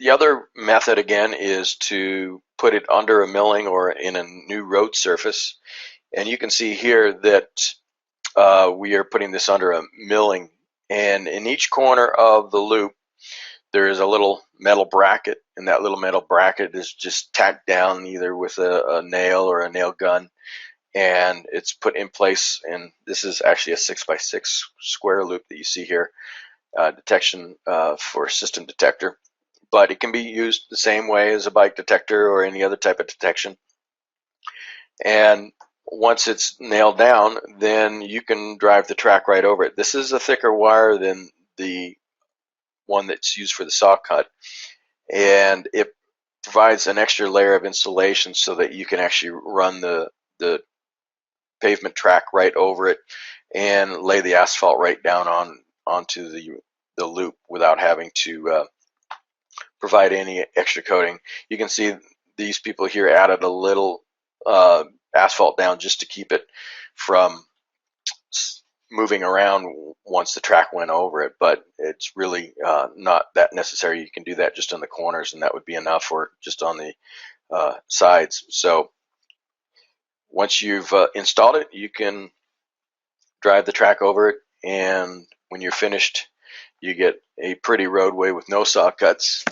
The other method again is to put it under a milling or in a new road surface. And you can see here that we are putting this under a milling. And in each corner of the loop, there is a little metal bracket, and that little metal bracket is just tacked down either with a nail or a nail gun, and it's put in place. And this is actually a 6x6 square loop that you see here, detection for system detector. But it can be used the same way as a bike detector or any other type of detection. And once it's nailed down, then you can drive the track right over it. This is a thicker wire than the one that's used for the saw cut, and it provides an extra layer of insulation so that you can actually run the pavement track right over it and lay the asphalt right down onto the loop without having to provide any extra coating. You can see these people here added a little asphalt down just to keep it from moving around once the track went over it, but it's really not that necessary. You can do that just on the corners, and that would be enough, or just on the sides. So once you've installed it, you can drive the track over it, and when you're finished, you get a pretty roadway with no saw cuts.